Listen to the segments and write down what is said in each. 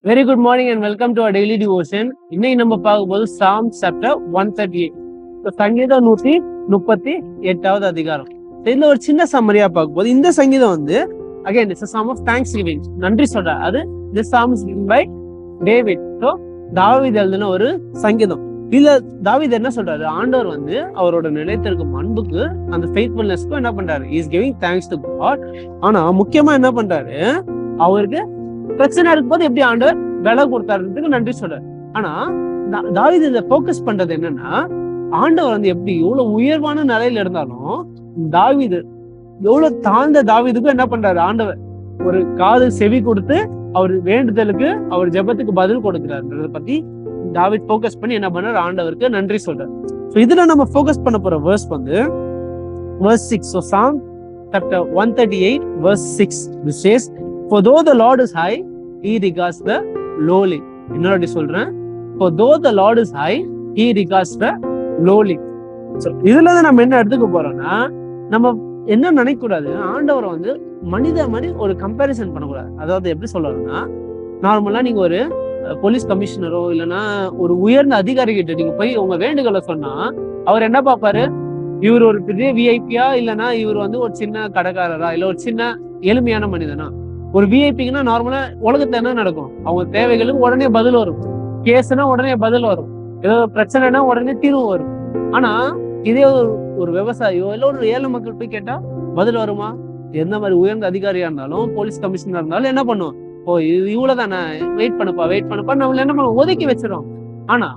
Very good morning and welcome to our daily devotion. இன்னைக்கு நம்ம பார்க்கும்போது Psalm chapter 138. சங்கீதம் 138வது அதிகாரம். இதுல ஒரு சின்ன சம்மரியா பார்க்கும்போது இந்த சங்கீதம் வந்து again it's a psalm of thanksgiving. நன்றி சொல்ற அது this psalm is written by David. So தாவீது எழுதின ஒரு சங்கீதம். இதுல தாவீது என்ன சொல்றாரு, ஆண்டவர் வந்து அவரோட நிலைத்திருக்கும் அன்புக்கு அந்த ஃபெய்த்ஃபுல்னஸ்க்கு என்ன பண்றாரு, he is giving thanks to God. ஆனா முக்கியமா என்ன பண்றாரு, அவருக்கு பிரச்சனை இருக்கும்போது எப்படி ஆண்டவர் விலை கொடுத்தாருன்றதுக்கு நன்றி சொல்றாரு. ஆனா தாவீது இதை போக்கஸ் பண்றது என்னன்னா, ஆண்டவர் வந்து எப்படி எவ்வளவு உயர்வான நிலையில இருந்தாலும் தாவீது எவ்வளவு தாழ்ந்த தாவீதுக்கும் என்ன பண்றாரு, ஆண்டவர் ஒரு காது செவி கொடுத்து அவர் வேண்டுதலுக்கு அவர் ஜெபத்துக்கு பதில் கொடுக்கிறாருன்றத பத்தி தாவீது போக்கஸ் பண்ணி என்ன பண்றாரு, ஆண்டவருக்கு நன்றி சொல்றாரு. சோ இதுல நம்ம போக்கஸ் பண்ண போற வேர்ஸ் வந்து verse 6. So Psalm chapter 138 verse 6 this says, for though the Lord is high, he regards the lowly. இன்னொரு சொல்றேன், for though the Lord is high, he regards the lowly. So இதுல இருந்து நம்ம என்ன எடுத்துக்க போறோம்னா, நம்ம என்ன நினைக்க கூடாது, ஆண்டவரை வந்து மனித மாதிரி ஒரு கம்பேரிசன் பண்ணக்கூடாது. அதாவது எப்படி சொல்லணும்னா, நார்மலா நீங்க ஒரு போலீஸ் கமிஷனரோ இல்லைன்னா ஒரு உயர்ந்த அதிகாரி கிட்ட நீங்க போய் உங்க வேண்டுகளை சொன்னா அவர் என்ன பார்ப்பாரு, இவர் ஒரு பெரிய விஐபியா இல்லைன்னா இவர் வந்து ஒரு சின்ன கடைக்காரரா இல்ல ஒரு சின்ன எளிமையான மனிதனா. ஒரு விஐபிக்குன்னா நார்மலா உலகத்துல என்ன நடக்கும், அவங்க தேவைகளுக்கு உடனே பதில் வரும், கேஸ்னா உடனே பதில் வரும், ஏதோ பிரச்சனைனா உடனே தீர்வு வரும். ஆனா இதே ஒரு விவசாயியோ இல்ல ஒரு ஏழை மக்கள் போய் கேட்டா பதில் வருமா? எந்த மாதிரி உயர்ந்த அதிகாரியா இருந்தாலும் போலீஸ் கமிஷனர் இருந்தாலும் என்ன பண்ணுவோம், ஓ இது இவ்வளவுதானே, வெயிட் பண்ணப்பா நம்மள என்ன பண்ணுவோம், ஒதுக்கி வச்சிரும். ஆனா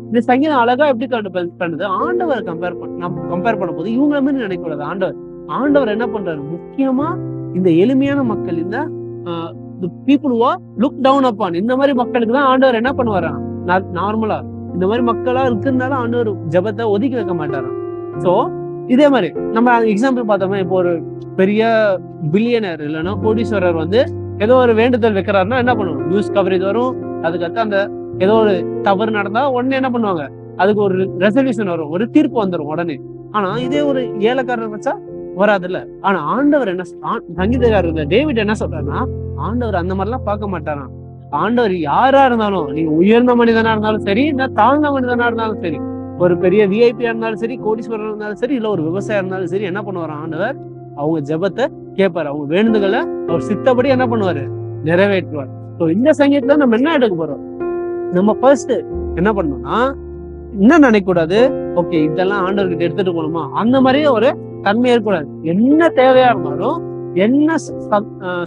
இந்த சங்கீதம் அழகா எப்படி பண்ணுது, ஆண்டவர் கம்பேர் பண்ண போது இவங்கள மாதிரி நினைக்க கூடாது. ஆண்டவர் என்ன பண்றாரு, முக்கியமா இந்த எளிமையான மக்கள், இந்த people who are look down upon, இந்த மாதிரி மக்களுக்கு தான் ஆண்டவர் என்ன பண்ணுவாரா, நார்மலா இந்த மாதிரி மக்களா இருக்கிறதுனால ஆண்டவர் ஜெபத்தை ஒதுக்கி வைக்க மாட்டாராம். சோ இதே மாதிரி நம்ம எக்ஸாம்பிள் பார்த்தோம்னா, இப்போ ஒரு பெரிய பில்லியனர் இல்லைன்னா கோடீஸ்வரர் வந்து ஏதோ ஒரு வேண்டுதல் வைக்கிறாருன்னா என்ன பண்ணுவோம், நியூஸ் கவரேஜ் வரும், அதுக்கடுத்து அந்த ஏதோ ஒரு தவறு நடந்தா உடனே என்ன பண்ணுவாங்க, அதுக்கு ஒரு ரெசல்யூஷன் வரும், ஒரு தீர்ப்பு வந்துடும் உடனே. ஆனா இதே ஒரு ஏழைக்காரர் வச்சா வராதுல்ல. ஆனா ஆண்டவர் என்ன, சங்கீதக்காரர் டேவிட் என்ன சொல்றாருன்னா, ஆண்டவர் அந்த மாதிரிலாம் பார்க்க மாட்டாராம். ஆண்டவர் யாரா இருந்தாலும், நீங்க உயர்ந்த மனிதனா இருந்தாலும் சரி, இல்ல தாழ்ந்த மனிதனா இருந்தாலும் சரி, ஒரு பெரிய விஐபியா இருந்தாலும் சரி, கோடீஸ்வரர் இருந்தாலும் சரி, இல்ல ஒரு விவசாயம் இருந்தாலும் சரி, என்ன பண்ணுவார் ஆண்டவர், அவங்க ஜெபத்தை கேட்பாரு, அவங்க வேண்டுதல்களை அவர் சித்தப்படி என்ன பண்ணுவாரு, நிறைவேற்றுவார். ஸோ இந்த சங்கீதத்துல நம்ம என்ன எடுக்க போறோம், நம்ம ஃபர்ஸ்ட் என்ன பண்ணணும்னா, என்ன நினைக்க கூடாது, ஓகே இதெல்லாம் ஆண்டவர்கிட்ட எடுத்துட்டு போகணுமா, அந்த மாதிரியே ஒரு தன்மை இருக்கக்கூடாது. என்ன தேவையா இருந்தாலும், என்ன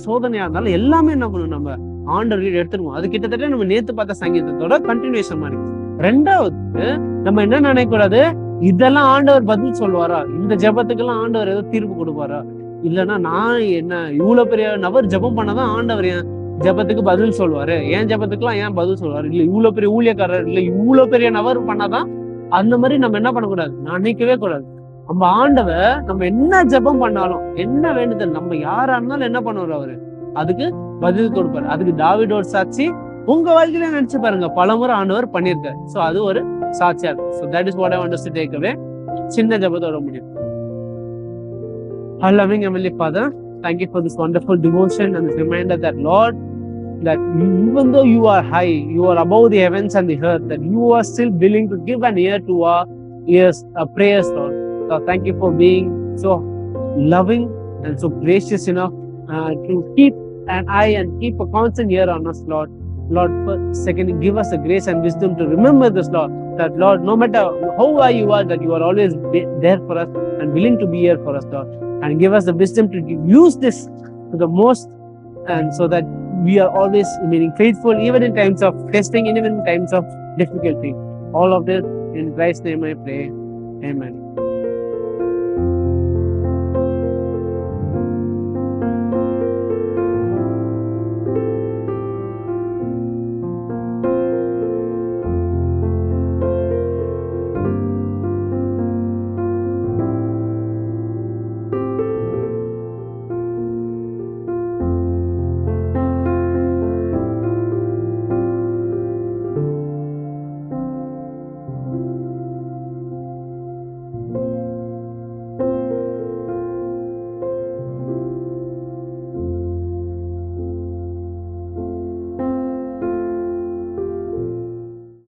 சோதனையா இருந்தாலும் எல்லாமே என்ன பண்ணணும், நம்ம ஆண்டவர்கிட்ட எடுத்துருவோம். அது கிட்டத்தட்ட நம்ம நேத்து பார்த்த சங்கீதத்தோட கண்டினியூஷன் மாதிரி. ரெண்டாவது நம்ம என்ன நினைக்க கூடாது, இதெல்லாம் ஆண்டவர் பதில் சொல்லுவாரா, இந்த ஜெபத்துக்கெல்லாம் ஆண்டவர் ஏதோ தீர்ப்பு கொடுப்பாரா, இல்லைன்னா நான் என்ன இவ்வளவு பெரிய நபர் ஜெபம் பண்ணாதான் ஆண்டவர் என் ஜெபத்துக்கு பதில் சொல்லுவாரு, என் ஜெபத்துக்குலாம் ஏன் பதில் சொல்லுவாரு, இல்ல இவ்வளவு பெரிய ஊழியக்காரர் இல்ல இவ்வளவு பெரிய நபர் பண்ணாதான், அந்த மாதிரி நம்ம என்ன பண்ணக்கூடாது, நினைக்கவே கூடாது. நம்ம ஆண்டவர் நம்ம என்ன ஜெபம் பண்ணாலும், என்ன வேண்டுதல் நம்ம யாரா இருந்தாலும் என்ன பண்ணுவாரு, அவரு அதுக்கு பதில் கொடுப்பாரு. அதுக்கு தாவீதோட சாட்சி உங்க வாழ்க்கையில நினைச்சு பாருங்க, பலமுறை ஆண்டவர் பண்ணியிருக்காரு. சோ அது ஒரு சாட்சியா இருக்கு. So that is what I want to take away. சின்ன ஜெபத்தோட முடியும். Our loving Heavenly Father, thank you for this wonderful devotion and this reminder that Lord, that even though you are high, you are above the heavens and the earth, that you are still willing to give an ear to our ears, our prayers, Lord. So thank you for being so loving and so gracious enough to keep an eye and keep a constant ear on us, Lord. Lord, secondly, give us the grace and wisdom to remember this, Lord, that Lord, no matter how high you are, that you are always there for us and willing to be here for us, Lord. And give us the wisdom to use this to the most, and so that we are always remaining faithful, even in times of testing, even in times of difficulty. All of this in Christ's name I pray. Amen.